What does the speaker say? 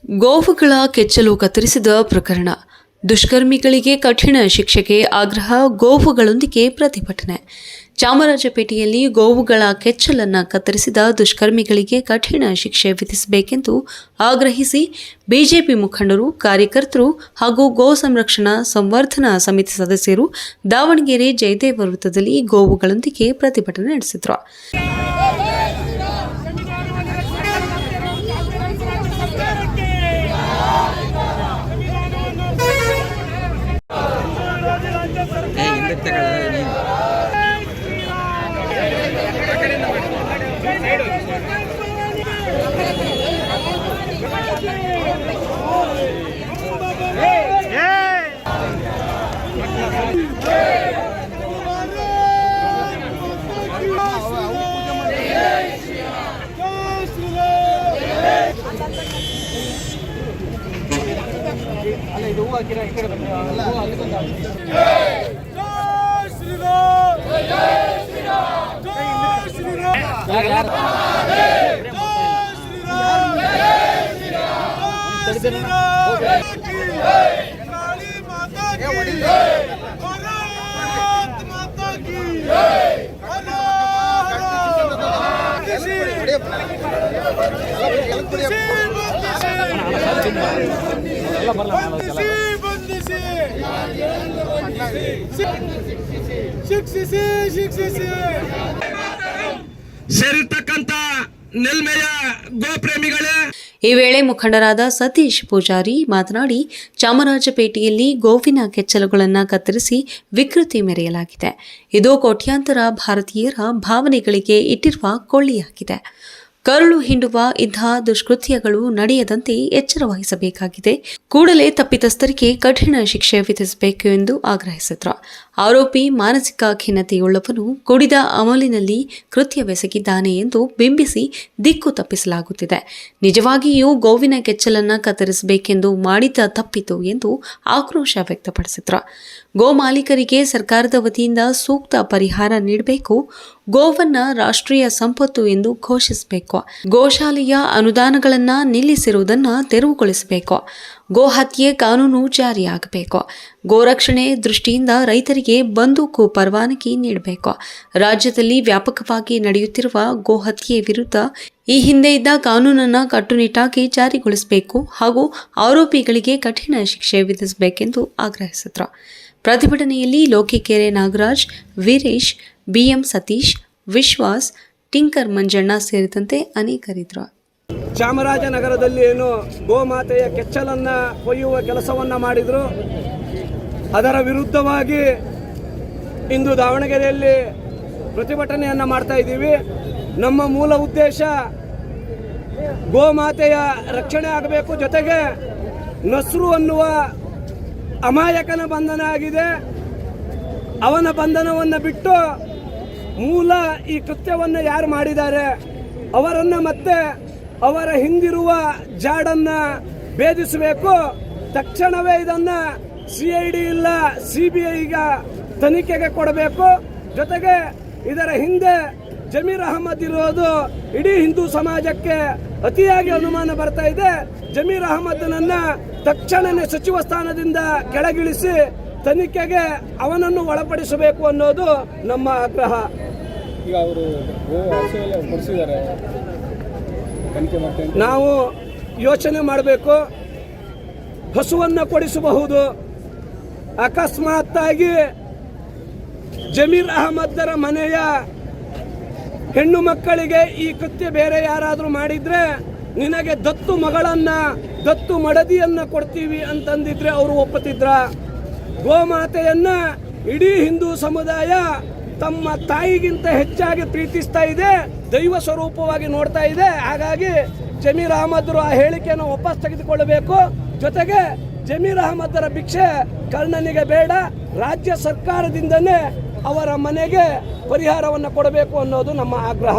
ಗೋವುಗಳ ಕೆಚ್ಚಲು ಕತ್ತರಿಸಿದ ಪ್ರಕರಣ, ದುಷ್ಕರ್ಮಿಗಳಿಗೆ ಕಠಿಣ ಶಿಕ್ಷೆಗೆ ಆಗ್ರಹ, ಗೋವುಗಳೊಂದಿಗೆ ಪ್ರತಿಭಟನೆ. ಚಾಮರಾಜಪೇಟೆಯಲ್ಲಿ ಗೋವುಗಳ ಕೆಚ್ಚಲನ್ನು ಕತ್ತರಿಸಿದ ದುಷ್ಕರ್ಮಿಗಳಿಗೆ ಕಠಿಣ ಶಿಕ್ಷೆ ವಿಧಿಸಬೇಕೆಂದು ಆಗ್ರಹಿಸಿ ಬಿಜೆಪಿ ಮುಖಂಡರು, ಕಾರ್ಯಕರ್ತರು ಹಾಗೂ ಗೋ ಸಂರಕ್ಷಣಾ ಸಂವರ್ಧನಾ ಸಮಿತಿ ಸದಸ್ಯರು ದಾವಣಗೆರೆ ಜಯದೇವ ವೃತ್ತದಲ್ಲಿ ಗೋವುಗಳೊಂದಿಗೆ ಪ್ರತಿಭಟನೆ ನಡೆಸಿದರು. ಸೇರಿರ್ತಕ್ಕಂಥ ನೆಲ್ಮೆಯ ಗೋಪ್ರೇಮಿಗಳೇ, ಈ ವೇಳೆ ಮುಖಂಡರಾದ ಸತೀಶ್ ಪೂಜಾರಿ ಮಾತನಾಡಿ, ಚಾಮರಾಜಪೇಟೆಯಲ್ಲಿ ಗೋವಿನ ಕೆಚ್ಚಲುಗಳನ್ನು ಕತ್ತರಿಸಿ ವಿಕೃತಿ ಮೆರೆಯಲಾಗಿದೆ. ಇದು ಕೋಟ್ಯಾಂತರ ಭಾರತೀಯರ ಭಾವನೆಗಳಿಗೆ ಇಟ್ಟಿರುವ ಕೊಳ್ಳಿಯಾಗಿದೆ. ಕರುಳು ಹಿಂಡುವ ಇಂತಹ ದುಷ್ಕೃತ್ಯಗಳು ನಡೆಯದಂತೆ ಎಚ್ಚರ ವಹಿಸಬೇಕಾಗಿದೆ. ಕೂಡಲೇ ತಪ್ಪಿತಸ್ಥರಿಗೆ ಕಠಿಣ ಶಿಕ್ಷೆ ವಿಧಿಸಬೇಕು ಎಂದು ಆಗ್ರಹಿಸಿದರು. ಆರೋಪಿ ಮಾನಸಿಕ ಖಿನ್ನತೆಯುಳ್ಳವನು, ಕುಡಿದ ಅಮಲಿನಲ್ಲಿ ಕೃತ್ಯವೆಸಗಿದ್ದಾನೆ ಎಂದು ಬಿಂಬಿಸಿ ದಿಕ್ಕು ತಪ್ಪಿಸಲಾಗುತ್ತಿದೆ. ನಿಜವಾಗಿಯೂ ಗೋವಿನ ಕೆಚ್ಚಲನ್ನು ಕತ್ತರಿಸಬೇಕೆಂದು ಮಾಡಿದ ತಪ್ಪಿತು ಎಂದು ಆಕ್ರೋಶ ವ್ಯಕ್ತಪಡಿಸಿದರು. ಗೋ ಮಾಲೀಕರಿಗೆ ಸರ್ಕಾರದ ವತಿಯಿಂದ ಸೂಕ್ತ ಪರಿಹಾರ ನೀಡಬೇಕು. ಗೋವನ್ನ ರಾಷ್ಟ್ರೀಯ ಸಂಪತ್ತು ಎಂದು ಘೋಷಿಸಬೇಕು. ಗೋಶಾಲೆಯ ಅನುದಾನಗಳನ್ನು ನಿಲ್ಲಿಸಿರುವುದನ್ನು ತೆರವುಗೊಳಿಸಬೇಕು. ಗೋ ಹತ್ಯೆ ಕಾನೂನು ಜಾರಿಯಾಗಬೇಕು. ಗೋರಕ್ಷಣೆ ದೃಷ್ಟಿಯಿಂದ ರೈತರಿಗೆ ಬಂದೂಕು ಪರವಾನಗಿ ನೀಡಬೇಕು. ರಾಜ್ಯದಲ್ಲಿ ವ್ಯಾಪಕವಾಗಿ ನಡೆಯುತ್ತಿರುವ ಗೋ ಹತ್ಯೆ ವಿರುದ್ಧ ಈ ಹಿಂದೆ ಇದ್ದ ಕಾನೂನನ್ನು ಕಟ್ಟುನಿಟ್ಟಾಗಿ ಜಾರಿಗೊಳಿಸಬೇಕು ಹಾಗೂ ಆರೋಪಿಗಳಿಗೆ ಕಠಿಣ ಶಿಕ್ಷೆ ವಿಧಿಸಬೇಕೆಂದು ಆಗ್ರಹಿಸಿದರು. ಪ್ರತಿಭಟನೆಯಲ್ಲಿ ಲೋಕಿಕೆರೆ ನಾಗರಾಜ್, ವೀರೇಶ್, ಬಿಎಂ ಸತೀಶ್, ವಿಶ್ವಾಸ್, ಟಿಂಕರ್ ಮಂಜಣ್ಣ ಸೇರಿದಂತೆ ಅನೇಕರಿದ್ದರು. ಚಾಮರಾಜನಗರದಲ್ಲಿ ಏನು ಗೋಮಾತೆಯ ಕೆಚ್ಚಲನ್ನು ಕೊಯ್ಯುವ ಕೆಲಸವನ್ನು ಮಾಡಿದರು, ಅದರ ವಿರುದ್ಧವಾಗಿ ಇಂದು ದಾವಣಗೆರೆಯಲ್ಲಿ ಪ್ರತಿಭಟನೆಯನ್ನು ಮಾಡ್ತಾ ಇದ್ದೀವಿ. ನಮ್ಮ ಮೂಲ ಉದ್ದೇಶ ಗೋಮಾತೆಯ ರಕ್ಷಣೆ ಆಗಬೇಕು. ಜೊತೆಗೆ ನಸ್ರು ಅನ್ನುವ ಅಮಾಯಕನ ಬಂಧನ ಆಗಿದೆ. ಅವನ ಬಂಧನವನ್ನು ಬಿಟ್ಟು ಮೂಲ ಈ ಕೃತ್ಯವನ್ನು ಯಾರು ಮಾಡಿದ್ದಾರೆ ಅವರನ್ನು ಮತ್ತೆ ಅವರ ಹಿಂದಿರುವ ಜಾಡನ್ನು ಭೇದಿಸಬೇಕು. ತಕ್ಷಣವೇ ಇದನ್ನು CID ಇಲ್ಲ CBIಗ ತನಿಖೆಗೆ ಕೊಡಬೇಕು. ಜೊತೆಗೆ ಇದರ ಹಿಂದೆ ಜಮೀರ್ ಅಹಮದ್ ಇರೋದು ಇಡೀ ಹಿಂದೂ ಸಮಾಜಕ್ಕೆ ಅತಿಯಾಗಿ ಅನುಮಾನ ಬರ್ತಾ ಇದೆ. ಜಮೀರ್ ಅಹಮದ್ನನ್ನ ತಕ್ಷಣವೇ ಸಚಿವ ಸ್ಥಾನದಿಂದ ಕೆಳಗಿಳಿಸಿ ತನಿಖೆಗೆ ಅವನನ್ನು ಒಳಪಡಿಸಬೇಕು ಅನ್ನೋದು ನಮ್ಮ ಆಗ್ರಹ. ಈಗ ಅವರು ನಾವು ಯೋಚನೆ ಮಾಡಬೇಕು. ಹಸುವನ್ನು ಕೊಡಿಸಬಹುದು. ಅಕಸ್ಮಾತ್ತಾಗಿ ಜಮೀರ್ ಅಹಮದರ ಮನೆಯ ಹೆಣ್ಣು ಮಕ್ಕಳಿಗೆ ಈ ಕೃತ್ಯ ಬೇರೆ ಯಾರಾದರೂ ಮಾಡಿದ್ರೆ ನಿನಗೆ ದತ್ತು ಮಗಳನ್ನ, ದತ್ತು ಮಡದಿಯನ್ನ ಕೊಡ್ತೀವಿ ಅಂತಂದಿದ್ರೆ ಅವರು ಒಪ್ಪುತ್ತಿದ್ರ? ಗೋಮಾತೆಯನ್ನ ಇಡೀ ಹಿಂದೂ ಸಮುದಾಯ ತಮ್ಮ ತಾಯಿಗಿಂತ ಹೆಚ್ಚಾಗಿ ಪ್ರೀತಿಸ್ತಾ ಇದೆ, ದೈವ ಸ್ವರೂಪವಾಗಿ ನೋಡ್ತಾ ಇದೆ. ಹಾಗಾಗಿ ಜಮೀರ್ ಅಹಮದ್ರು ಆ ಹೇಳಿಕೆಯನ್ನು ವಾಪಸ್ ತೆಗೆದುಕೊಳ್ಳಬೇಕು. ಜೊತೆಗೆ ಜಮೀರ್ ಅಹಮದರ ಭಿಕ್ಷೆ ಕರ್ಣನಿಗೆ ಬೇಡ, ರಾಜ್ಯ ಸರ್ಕಾರದಿಂದನೇ ಅವರ ಮನೆಗೆ ಪರಿಹಾರವನ್ನು ಕೊಡಬೇಕು ಅನ್ನೋದು ನಮ್ಮ ಆಗ್ರಹ.